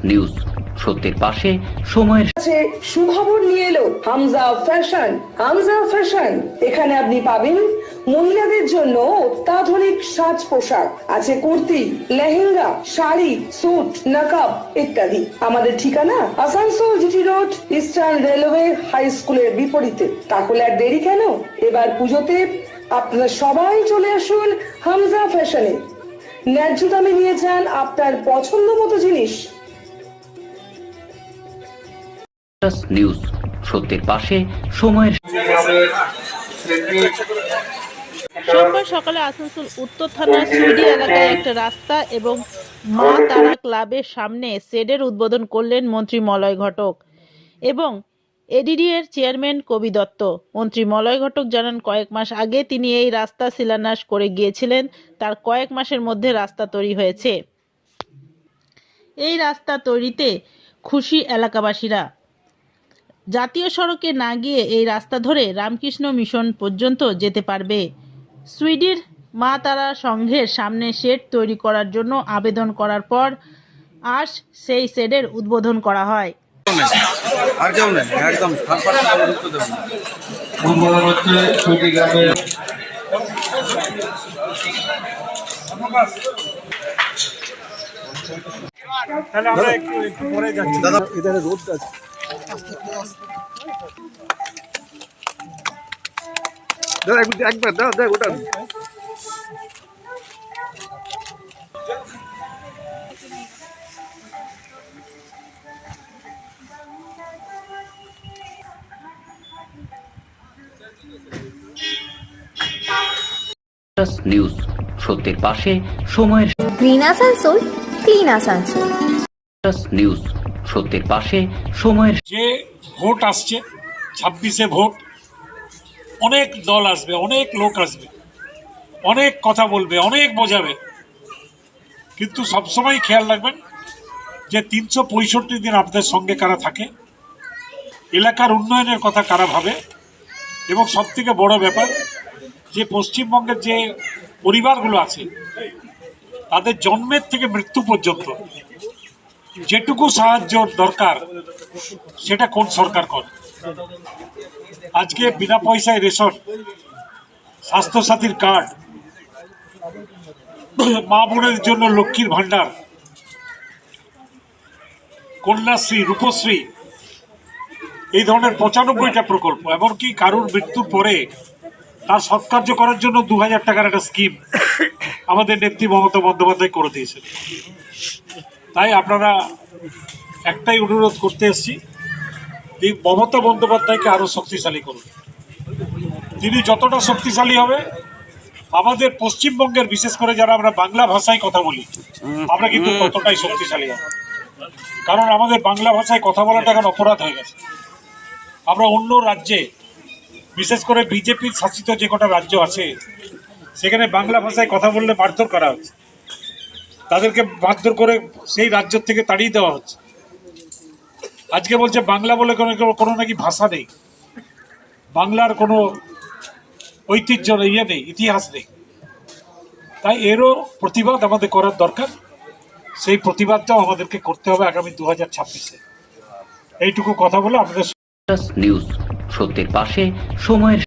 News সত্যের পাশে সময়ের কাছে সুখবর নিয়ে এলো হামজা ফ্যাশন। হামজা ফ্যাশন, এখানে আপনি পাবেন মহিলাদের জন্য অত্যাধুনিক সাজ পোশাক, আছে কুর্তি, লেহেঙ্গা, শাড়ি, স্যুট, নকাব ইত্যাদি। আমাদের ঠিকানা Asansol GT road, eastern railway high স্কুলের বিপরীতে। তাহলে আর দেরি কেন, এবার পুজোতে আপনারা সবাই চলে আসুন হামজা ফ্যাশনে। ন্যায্য দামে নিয়ে যান আপনার পছন্দ মতো জিনিস। নিউজ সত্যের পাশে সময়ের সোমবার সকালে আসানসোল উত্তর থানার সুইডি এলাকায় একটা রাস্তা এবং মা তারা ক্লাবের সামনে শেডের উদ্বোধন করলেন মন্ত্রী মলয় ঘটক এবং এডিডি এর চেয়ারম্যান কবি দত্ত। মন্ত্রী মলয় ঘটক জানান, কয়েক মাস আগে তিনি এই রাস্তা শিলান্যাস করে গিয়েছিলেন। তার কয়েক মাসের মধ্যে রাস্তা তৈরি হয়েছে। এই রাস্তা তৈরিতে খুশি এলাকাবাসীরা। জাতীয় সড়কে না গিয়ে এই রাস্তা ধরে রামকৃষ্ণ মিশন পর্যন্ত যেতে পারবে। সুইডির মা তারা সংঘের সামনে শেড তৈরি করার জন্য আবেদন করার পর আজ সেই শেডের উদ্বোধন করা হয়। আমরা একটু পরে যাচ্ছি দাদা, এখানে রোদ আছে। একবার দাও দেখ ওটা নিউজ সত্যের পাশে সময়ের green Asansol, clean Asansol. News সত্যের পাশে সময়ের যে ভোট আসছে 26-এ ভোট, অনেক দল আসবে, অনেক লোক আসবে, অনেক কথা বলবে, অনেক বোঝাবে, কিন্তু সবসময় খেয়াল রাখবেন যে 365 দিন আপনাদের সঙ্গে কারা থাকে, এলাকার উন্নয়নের কথা কারা ভাবে, এবং সবথেকে বড় ব্যাপার যে পশ্চিমবঙ্গের যে পরিবারগুলো আছে তাদের জন্মের থেকে মৃত্যু পর্যন্ত যেটুকু সাহায্য দরকার সেটা কোন সরকার করে। আজকে বিনা পয়সায় রেশন, স্বাস্থ্যসাথীর কার্ড, মা বোনের জন্য লক্ষ্মীর ভান্ডার, কন্যাশ্রী, রূপশ্রী, এই ধরনের 95টা প্রকল্প, এমনকি কারুর মৃত্যুর পরে তার সৎকার্য করার জন্য 2000 টাকার একটা স্কিম আমাদের নেত্রী মমতা বন্দ্যোপাধ্যায় করে দিয়েছেন। তাই আপনারা একটাই অনুরোধ করতে এসেছি, মমতা বন্দ্যোপাধ্যায়কে আরো শক্তিশালী করুন। তিনি যতটা শক্তিশালী হবে, আমাদের পশ্চিমবঙ্গের বিশেষ করে যারা আমরা বাংলা ভাষায় কথা বলি আমরা কিন্তু ততটাই শক্তিশালী হব। কারণ আমাদের বাংলা ভাষায় কথা বলাটা এখন অপরাধ হয়ে গেছে। আমরা অন্য রাজ্যে, বিশেষ করে বিজেপির শাসিত যে কটা রাজ্য আছে সেখানে বাংলা ভাষায় কথা বললে মারধর করা হচ্ছে, তাদেরকে মারধর করে সেই রাজ্য থেকে তাড়িয়ে দেওয়া হচ্ছে। আজকে বলছে বাংলা বলে কোনো নাকি ভাষা নেই, বাংলার কোনো ঐতিহ্য নেই, ইতিহাস নেই। তাই এরও প্রতিবাদ আমাদের করার দরকার। সেই প্রতিবাদটাও আমাদেরকে করতে হবে আগামী 2026-এ। এইটুকু কথা বলে আপনাদের নিউজ সত্যের পাশে সময়ের